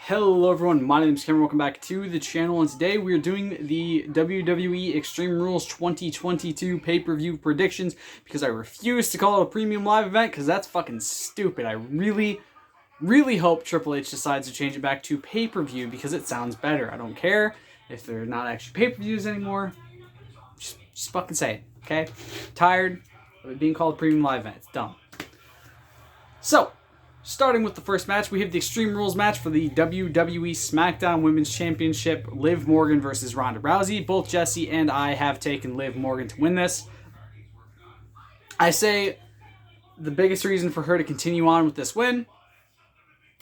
Hello everyone, my name is Cameron, welcome back to the channel, and today we are doing the WWE Extreme Rules 2022 pay-per-view predictions because I refuse to call it a premium live event because that's fucking stupid. I really hope Triple H decides to change it back to pay-per-view because it sounds better. I don't care if they're not actually pay-per-views anymore. Just fucking say it, okay? Tired of it being called a premium live event. It's dumb. So, starting with the first match, we have the Extreme Rules match for the WWE SmackDown Women's Championship, Liv Morgan versus Ronda Rousey. Both Jesse and I have taken Liv Morgan to win this. I say the biggest reason for her to continue on with this win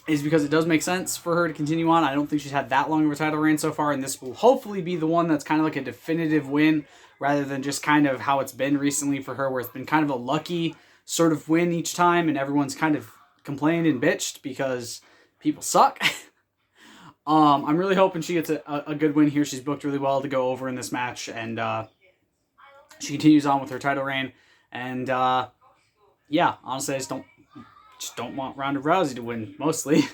is because it does make sense for her to continue on. I don't think she's had that long of a title reign so far, and this will hopefully be the one that's kind of like a definitive win rather than just kind of how it's been recently for her, where it's been kind of a lucky sort of win each time and everyone's kind of complained and bitched because people suck. I'm really hoping she gets a good win here. She's booked really well to go over in this match, and she continues on with her title reign. And yeah, honestly, I just don't want Ronda Rousey to win mostly.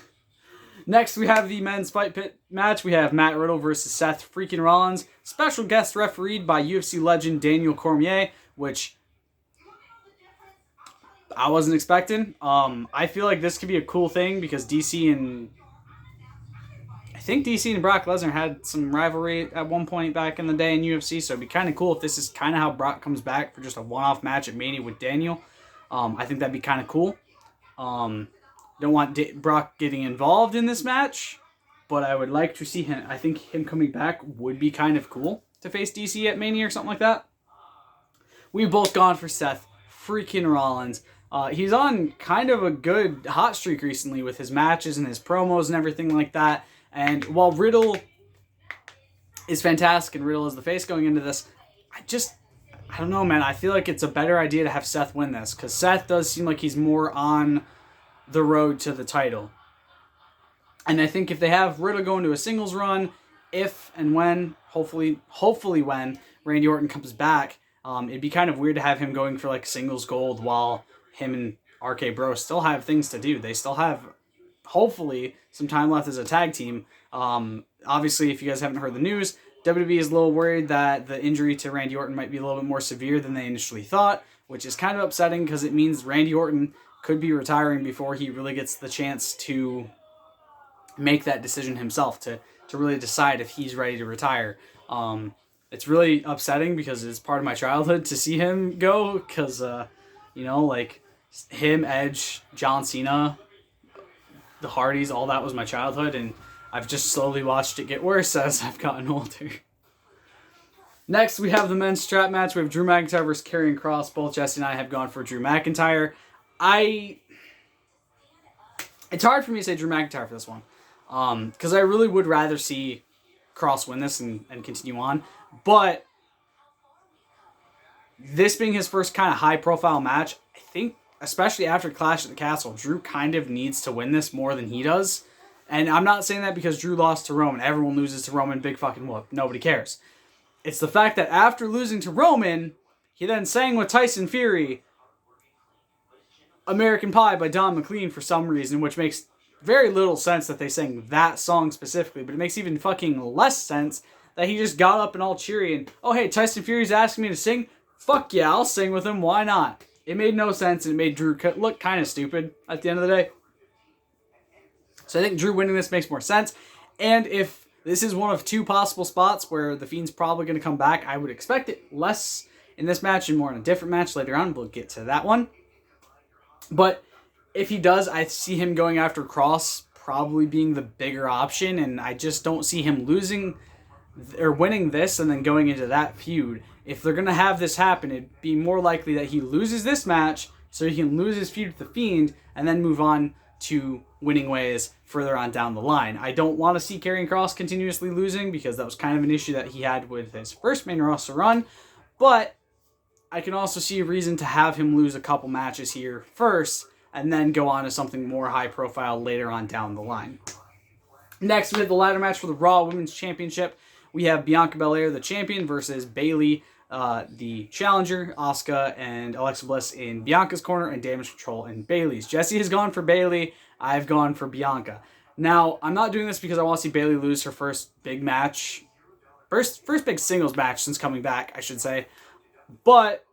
Next, we have the men's fight pit match. We have Matt Riddle versus Seth freaking Rollins. Special guest refereed by UFC legend Daniel Cormier, which I wasn't expecting. I feel like this could be a cool thing because I think DC and Brock Lesnar had some rivalry at one point back in the day in UFC, so it'd be kind of cool if this is kind of how Brock comes back for just a one-off match at Mania with Daniel. I think that'd be kind of cool. Don't want Brock getting involved in this match, but I would like to see him. I think him coming back would be kind of cool to face DC at Mania or something like that. We've both gone for Seth freaking Rollins. He's on kind of a good hot streak recently with his matches and his promos and everything like that. And while Riddle is fantastic and Riddle is the face going into this, I don't know, man. I feel like it's a better idea to have Seth win this because Seth does seem like he's more on the road to the title. And I think if they have Riddle go into a singles run, if and when, hopefully when Randy Orton comes back, it'd be kind of weird to have him going for like singles gold while him and RK Bro still have things to do. They still have, hopefully, some time left as a tag team. Obviously, if you guys haven't heard the news, WWE is a little worried that the injury to Randy Orton might be a little bit more severe than they initially thought, which is kind of upsetting because it means Randy Orton could be retiring before he really gets the chance to make that decision himself, to really decide if he's ready to retire. It's really upsetting because it's part of my childhood to see him go because, like him, Edge, John Cena, the Hardys, all that was my childhood, and I've just slowly watched it get worse as I've gotten older. Next, we have the men's strap match. We have Drew McIntyre versus Karrion Kross. Both Jesse and I have gone for Drew McIntyre. It's hard for me to say Drew McIntyre for this one because I really would rather see Kross win this and continue on, but this being his first kind of high-profile match, I think, especially after Clash at the Castle, Drew kind of needs to win this more than he does. And I'm not saying that because Drew lost to Roman. Everyone loses to Roman, big fucking whoop. Nobody cares. It's the fact that after losing to Roman, he then sang with Tyson Fury American Pie by Don McLean for some reason, which makes very little sense that they sang that song specifically, but it makes even fucking less sense that he just got up and all cheery and, oh hey, Tyson Fury's asking me to sing? Fuck yeah, I'll sing with him, why not? It made no sense, and it made Drew look kind of stupid at the end of the day. So I think Drew winning this makes more sense. And if this is one of two possible spots where The Fiend's probably going to come back, I would expect it less in this match and more in a different match later on. We'll get to that one. But if he does, I see him going after Kross probably being the bigger option, and I just don't see him losing or winning this and then going into that feud. If they're going to have this happen, it'd be more likely that he loses this match so he can lose his feud with The Fiend and then move on to winning ways further on down the line. I don't want to see Karrion Kross continuously losing because that was kind of an issue that he had with his first main roster run, but I can also see a reason to have him lose a couple matches here first and then go on to something more high profile later on down the line. Next, we have the ladder match for the Raw Women's Championship. We have Bianca Belair, the champion, versus Bayley, the challenger. Asuka and Alexa Bliss in Bianca's corner and Damage Control in Bayley's. Jesse has gone for Bayley. I've gone for Bianca. Now, I'm not doing this because I want to see Bayley lose her first big match. First big singles match since coming back, I should say. But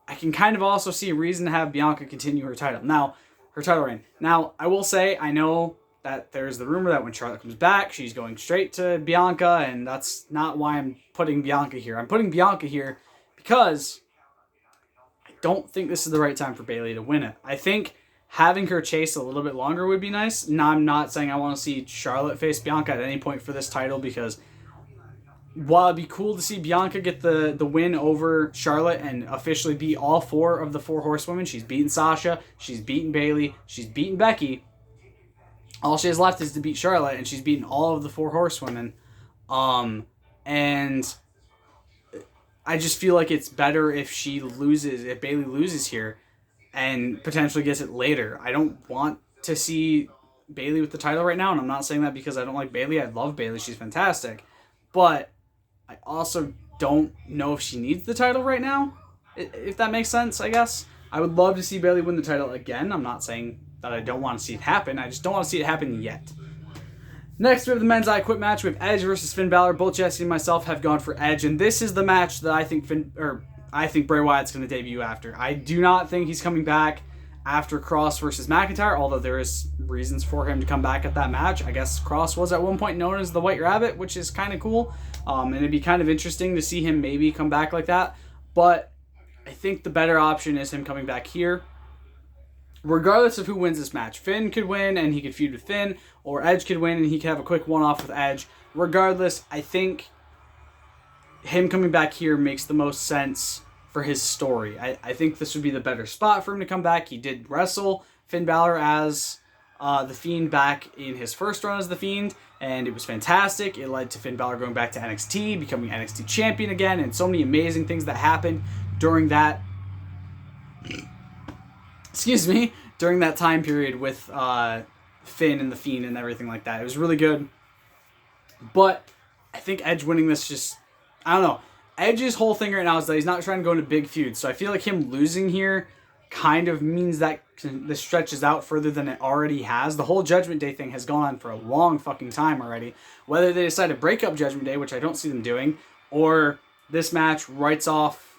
I can kind of also see a reason to have Bianca continue her title reign. Now, I will say, I know that there's the rumor that when Charlotte comes back, she's going straight to Bianca, and that's not why I'm putting Bianca here. I'm putting Bianca here because I don't think this is the right time for Bayley to win it. I think having her chase a little bit longer would be nice. Now, I'm not saying I want to see Charlotte face Bianca at any point for this title, because while it'd be cool to see Bianca get the win over Charlotte and officially beat all 4 of the 4 horsewomen, she's beaten Sasha, she's beaten Bayley, she's beaten Becky. All she has left is to beat Charlotte, and she's beaten all of the 4 horsewomen. And I just feel like it's better if if Bayley loses here and potentially gets it later. I don't want to see Bayley with the title right now, and I'm not saying that because I don't like Bayley. I love Bayley. She's fantastic. But I also don't know if she needs the title right now, if that makes sense, I guess. I would love to see Bayley win the title again. I'm not saying that I don't want to see it happen. I just don't want to see it happen yet. Next, we have the men's I Quit match. We have Edge versus Finn Balor. Both Jesse and myself have gone for Edge, and this is the match that I think Bray Wyatt's going to debut after. I do not think he's coming back after Cross versus McIntyre, although there is reasons for him to come back at that match. I guess Cross was at one point known as the White Rabbit, which is kind of cool. And it'd be kind of interesting to see him maybe come back like that. But I think the better option is him coming back here. Regardless of who wins this match, Finn could win and he could feud with Finn, or Edge could win and he could have a quick one-off with Edge. Regardless, I think him coming back here makes the most sense for his story. I think this would be the better spot for him to come back. He did wrestle Finn Balor as The Fiend back in his first run as The Fiend, and it was fantastic. It led to Finn Balor going back to NXT, becoming NXT champion again, and so many amazing things that happened during that during that time period with Finn and The Fiend and everything like that. It was really good. But I think Edge winning this just, I don't know. Edge's whole thing right now is that he's not trying to go into big feuds. So I feel like him losing here kind of means that this stretches out further than it already has. The whole Judgment Day thing has gone on for a long fucking time already. Whether they decide to break up Judgment Day, which I don't see them doing, or this match writes off,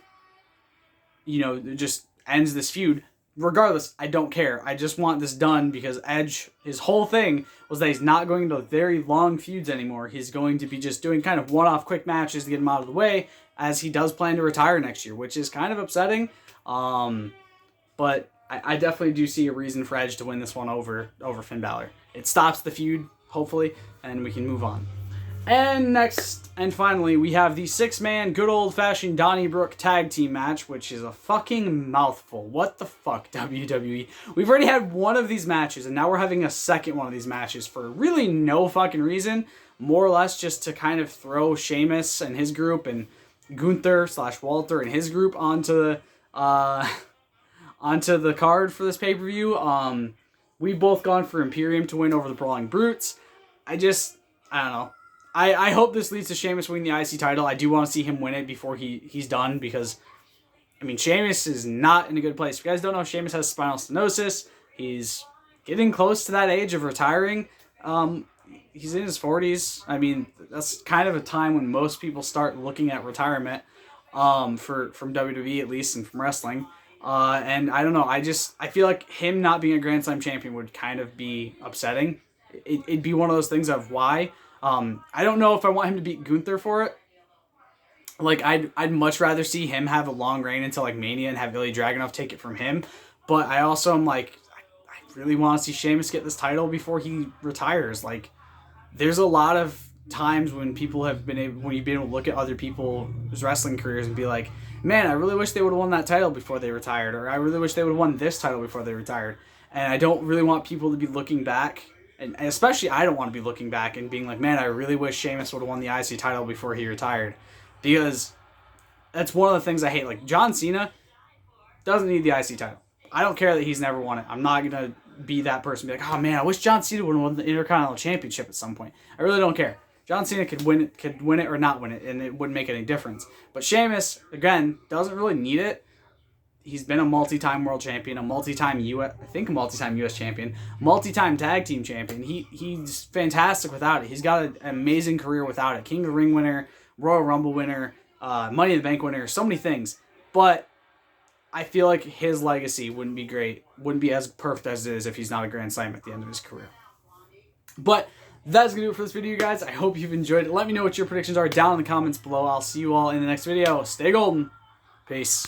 just ends this feud. Regardless, I don't care. I just want this done because Edge, his whole thing was that he's not going into very long feuds anymore. He's going to be just doing kind of one-off quick matches to get him out of the way, as he does plan to retire next year, which is kind of upsetting. But I definitely do see a reason for Edge to win this one over Finn Balor. It stops the feud, hopefully, and we can move on. And next, and finally, we have the 6-man good old-fashioned Donnybrook tag team match, which is a fucking mouthful. What the fuck, WWE? We've already had one of these matches, and now we're having a second one of these matches for really no fucking reason. More or less just to kind of throw Sheamus and his group and Gunther/Walter and his group onto the card for this pay-per-view. We've both gone for Imperium to win over the Brawling Brutes. I don't know. I hope this leads to Sheamus winning the IC title. I do want to see him win it before he's done, because, Sheamus is not in a good place. If you guys don't know, Sheamus has spinal stenosis. He's getting close to that age of retiring. He's in his 40s. That's kind of a time when most people start looking at retirement, from WWE at least, and from wrestling. And I don't know, I feel like him not being a Grand Slam champion would kind of be upsetting. It'd be one of those things of why. I don't know if I want him to beat Gunther for it. I'd much rather see him have a long reign until Mania and have Ilya Dragunov take it from him. But I also am I really want to see Sheamus get this title before he retires. There's a lot of times when when you've been able to look at other people's wrestling careers and be like, man, I really wish they would have won that title before they retired, or I really wish they would have won this title before they retired. And I don't really want people to be looking back, and especially I don't want to be looking back and being like, man, I really wish Sheamus would have won the IC title before he retired. Because that's one of the things I hate. John Cena doesn't need the IC title. I don't care that he's never won it. I'm not going to be that person and be like, oh man, I wish John Cena would have won the Intercontinental Championship at some point. I really don't care. John Cena could win it or not win it, and it wouldn't make any difference. But Sheamus, again, doesn't really need it. He's been a multi-time world champion, a multi-time US champion, multi-time tag team champion. He's fantastic without it. He's got an amazing career without it. King of the Ring winner, Royal Rumble winner, Money in the Bank winner, so many things. But I feel like his legacy wouldn't be as perfect as it is if he's not a Grand Slam at the end of his career. But that's going to do it for this video, guys. I hope you've enjoyed it. Let me know what your predictions are down in the comments below. I'll see you all in the next video. Stay golden. Peace.